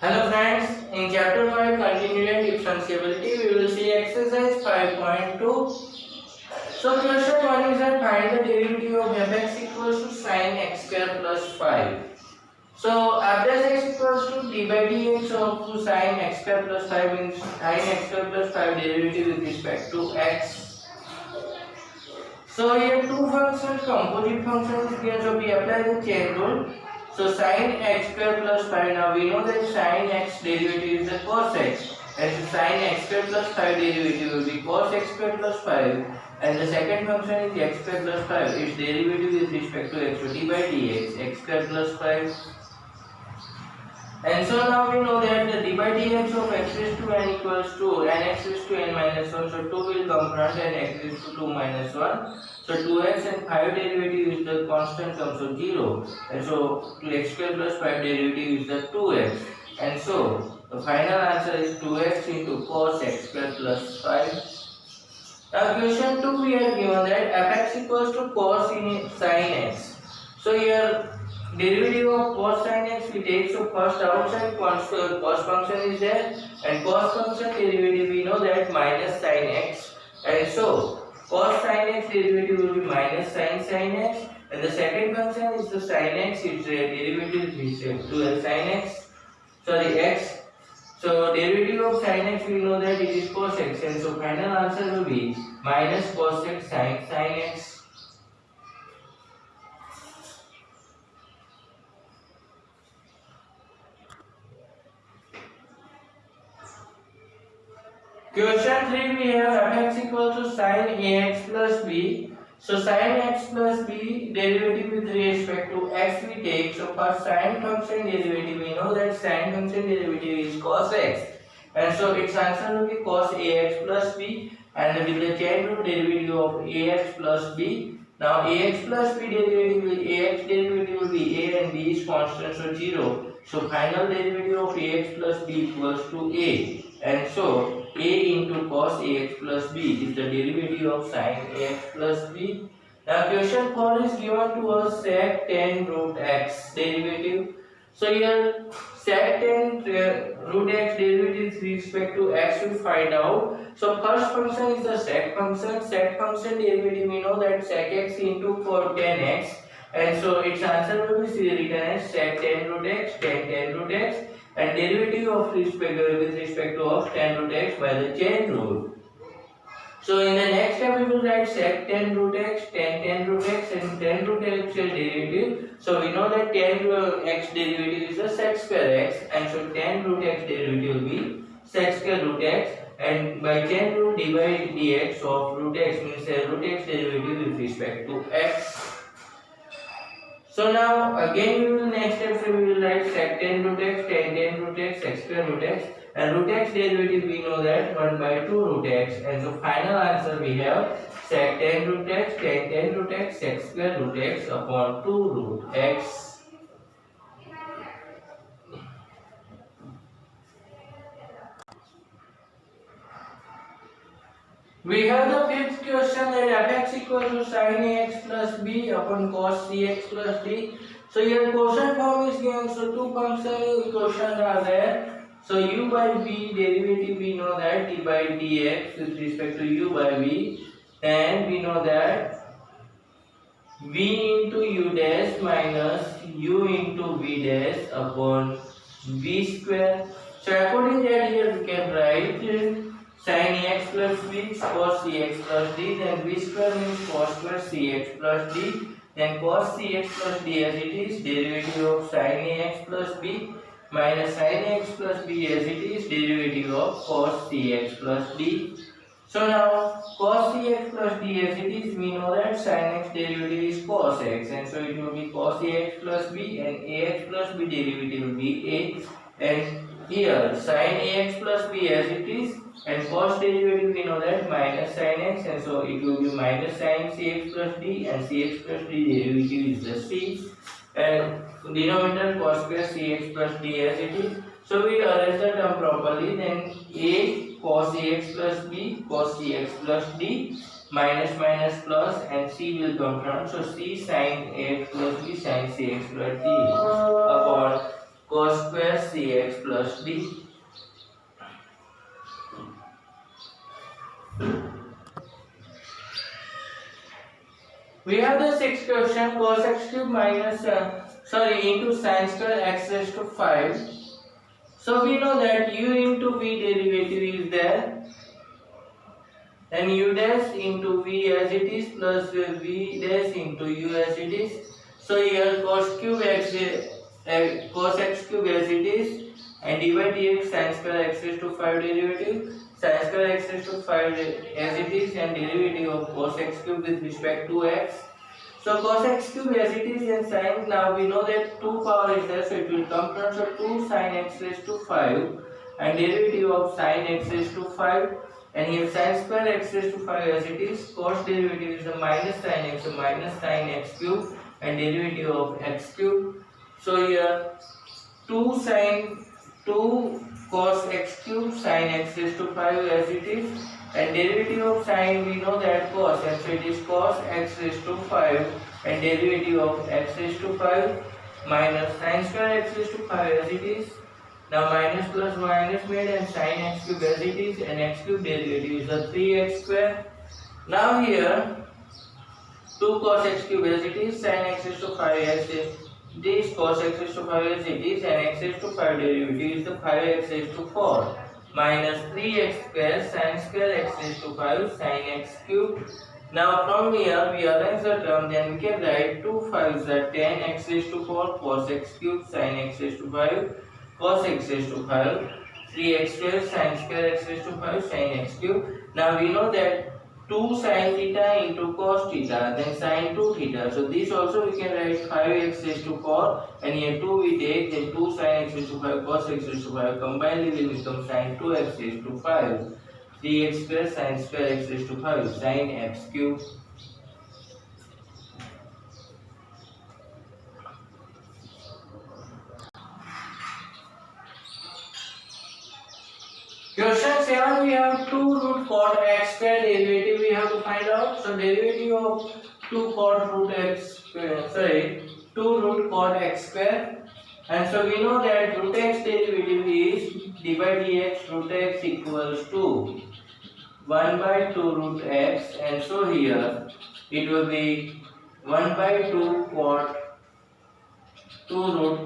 Hello friends, in chapter 5 continued differentiability we will see exercise 5.2. So question 1 is that find the derivative of fx equals to sin x square plus 5. So f dash x equals to d by dx of sin x square plus 5 means sin x square plus 5 derivative with respect to x. So here two functions, composite function is given, so we apply the chain rule. So sin x square plus 5, now we know that sin x derivative is the cos x, and so sin x square plus 5 derivative will be cos x square plus 5, and the second function is x square plus 5, its derivative with respect to x, so d by dx, x square plus 5. And so now we know that the d by dx of x raised to n equals to nx raised to n minus 1, so 2 will come front and x raised to 2 minus 1. So 2x and 5 derivative is the constant term, so 0. And so 2x square plus 5 derivative is the 2x. And so the final answer is 2x into cos x square plus 5. Now question 2 we are given that fx equals to cos sin x. So here derivative of cos sin x we take, so first outside cos function is there, and cos function derivative we know that minus sin x, and so cos sin x derivative will be minus sin x, and the second function is the sin x, its derivative is to sin x, sorry x. So derivative of sin x we know that it is cos x, and so final answer will be minus cos x sin x. Question 3 we have fx equal to sin ax plus b. So sin x plus b derivative with respect to x we take. So for sin function derivative we know that sin function derivative is cos x, and so its answer will be cos ax plus b, and with the chain rule derivative of ax plus b. Now ax plus b derivative will be a and b is constant, so 0. So final derivative of ax plus b equals to a, and so a into cos ax plus b is the derivative of sin ax plus b. Now question 4 is given to us sec 10 root x derivative. So here sec 10 root x derivative with respect to x we find out. So first function is the sec function. Sec function derivative we know that sec x into for 10x, and so its answer will be written as sec 10 root x, 10 root x, and derivative of with respect to of 10 root x by the chain rule. So in the next step we will write sec 10 root x, 10 root x, and 10 root x derivative. So we know that 10 x derivative is the sec square x, and so 10 root x derivative will be sec square root x, and by chain rule d by dx of root x means root x derivative with respect to x. So now again we will next step we will write sec 10 root x, 10 root x, sec square root x, and root x derivative we know that 1 by 2 root x, and so final answer we have sec 10 root x, 10 root x, sec square root x upon 2 root x. We have the fifth question that fx equals to sin ax plus b upon cos cx plus d. So here question form is given, so two functional equations are there. So u by v derivative we know that d by dx with respect to u by v, and we know that v into u dash minus u into v dash upon v square. So according to that here we can write sin ax plus b cos cx plus d, then b square means cos square cx plus d, then cos cx plus d as it is, derivative of sin ax plus b minus sin ax plus b as it is, derivative of cos cx plus d. So now cos cx plus d as it is, we know that sin x derivative is cos x, and so it will be cos ax plus b, and ax plus b derivative will be a, and here sin ax plus b as it is, and cos derivative we know that minus sin x, and so it will be minus sin cx plus d, and cx plus d derivative is the c, and denominator cos square cx plus d as it is. So we arrange the term properly, then a cos ax plus b cos cx plus d minus minus plus, and c will come from, so c sin ax plus b sin cx plus d upon cos square cx plus plus d. We have the sixth question, cos x cube minus into sin square x raised to 5. So we know that u into v derivative is there, and u dash into v as it is plus v dash into u as it is. So here cos x cube as it is, and dy dx sin square x raised to 5 derivative, sin square x raised to 5 as it is, and derivative of cos x cube with respect to x. So cos x cube as it is and sin, now we know that 2 power is there, so it will come from, so 2 sin x raised to 5, and derivative of sin x raised to 5, and here sin square x raised to 5 as it is, cos derivative is a minus sin x, so minus sin x cube, and derivative of x cube. So here 2 cos x cube sin x raised to 5 as it is, and derivative of sin we know that cos, and so it is cos x raised to 5, and derivative of x raised to 5 minus sin square x raised to 5 as it is. Now minus plus minus made, and sin x cube as it is, and x cube derivative is the 3x square. Now here 2 cos x cube as it is, sin x raised to 5 as it is, this cos x raised to 5 as it is, and x raised to 5 derivative is the 5x raised to 4 minus 3x square sin square x raised to 5 sin x cube. Now from here we arrange the term, then we can write 2 5s are 10 x raised to 4 cos x cube sin x raised to 5 cos x raised to 5 3x square sin square x raised to 5 sin x cube. Now we know that 2 sin theta into cos theta, then sin 2 theta. So this also we can write 5x raised to 4, and here 2 we take, then 2 sin x raised to 5 cos x raised to 5 combined will become sin 2x raised to 5 3x square sin square x raised to 5 sin x cube. Question 7, we have 2 root cot x square derivative we have to find out. So derivative of 2 root cot x square, and so we know that root x derivative is d by dx root x equals to 1 by 2 root x, and so here it will be 1 by 2 root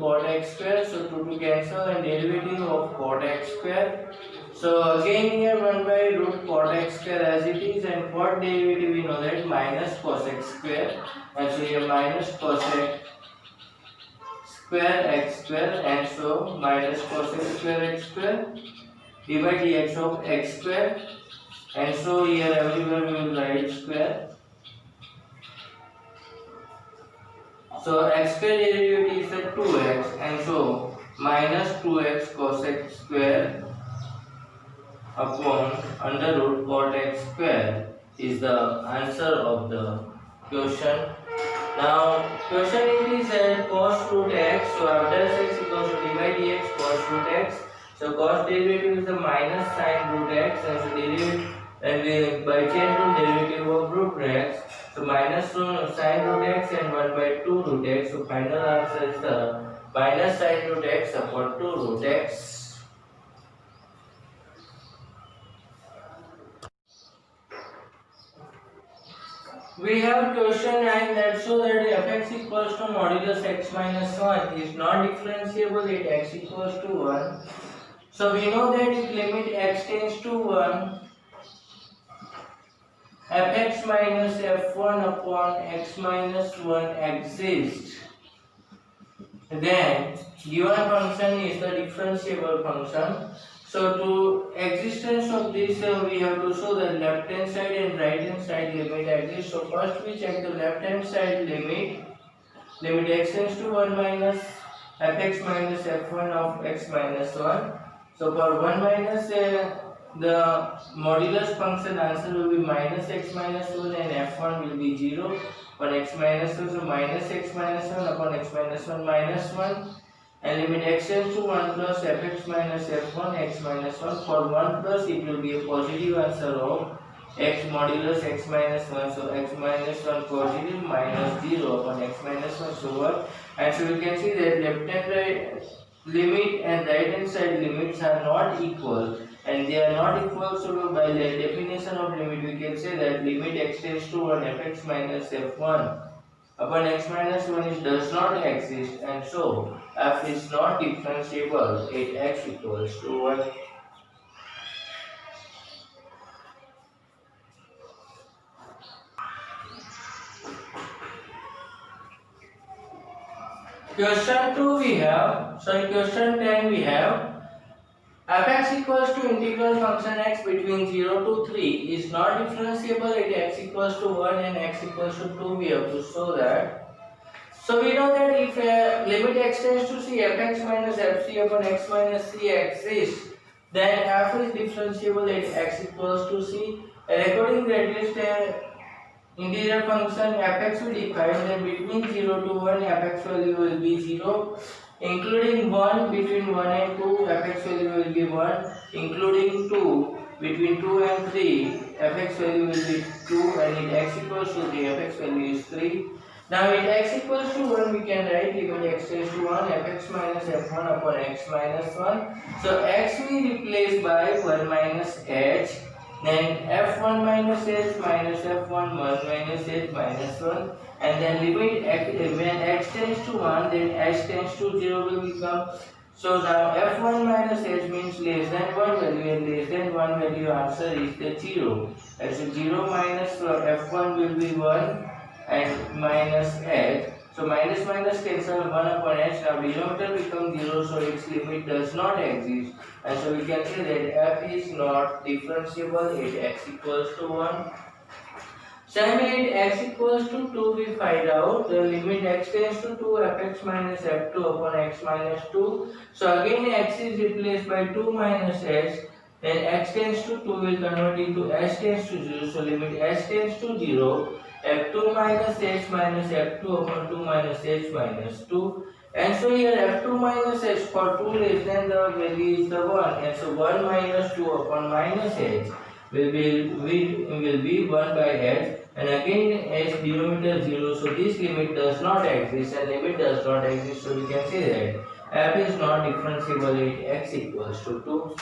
cot x square, so 2 cancel, and derivative of cot x square. So again here 1 by root cot x square as it is, and cot derivative we know that minus cos x square, and so here minus cos x square x square, and so minus cos x square x square d by dx of x square, and so here everywhere we will write square. So x square derivative is the 2x, and so minus 2x cos x square upon under root cot x square is the answer of the question. Now question 8 is that cos root x, so after x equals to d by dx cos root x, so cos derivative is the minus sin root x, and so derivative, and we by chain rule derivative of root x, so minus sin root x and 1 by 2 root x, so final answer is the minus sin root x upon 2 root x. We have question 9 that show that fx equals to modulus x minus 1 is not differentiable at x equals to 1. So we know that if limit x tends to 1, fx minus f1 upon x minus 1 exists, then given function is the differentiable function. So to existence of this we have to show the left hand side and right hand side limit exist. So first we check the left hand side limit x tends to 1 minus fx minus f1 of x minus 1. So for 1 minus the modulus function answer will be minus x minus 1, and f1 will be 0 for x minus 1, so minus x minus 1 upon x minus 1 minus 1, and limit x tends to 1 plus fx minus f1 x minus 1. For 1 plus it will be a positive answer of x modulus x minus 1, so x minus 1 positive minus 0 upon x minus 1, so what? And so we can see that left hand limit and right hand side limits are not equal, and they are not equal, so by the definition of limit we can say that limit x tends to 1 fx minus f1 upon x minus 1 is does not exist, and so f is not differentiable at x equals to 1. Question 2 we have, question 10 we have, fx equals to integral function x between 0 to 3 is not differentiable at x equals to 1 and x equals to 2. We have to show that. So we know that if limit x tends to c fx minus fc upon x minus c exists, then f is differentiable at x equals to c. According to that integer function fx will define that between 0 to 1 fx value will be 0, including 1 between 1 and 2 fx value will be 1, including 2 between 2 and 3 fx value will be 2, and in x equals to 3 fx value is 3. Now in x equals to 1 we can write limit x tends to 1 fx minus f1 upon x minus 1. So x we replace by 1 minus h, then f1 minus h minus f1 1 minus h minus 1, and then limit x, when x tends to 1 then h tends to 0 will become. So now f1 minus h means less than 1 value, and less than 1 value answer is the 0. And so 0 minus f1 will be 1 and minus h. So minus minus cancel 1 upon h. Now denominator becomes 0, so its limit does not exist, and so we can say that f is not differentiable at x equals to 1. Similarly, at x equals to 2 we find out the limit x tends to 2 fx minus f2 upon x minus 2. So again x is replaced by 2 minus h, then x tends to 2 will convert into h tends to 0. So limit h tends to 0, f2 minus h minus f2 upon 2 minus h minus 2. And so here f2 minus h for 2 less than the value is the 1, and so 1 minus 2 upon minus h will be 1 by h, and again h denominator 0, so this limit does not exist, and limit does not exist, so we can say that f is not differentiable at x equals to 2.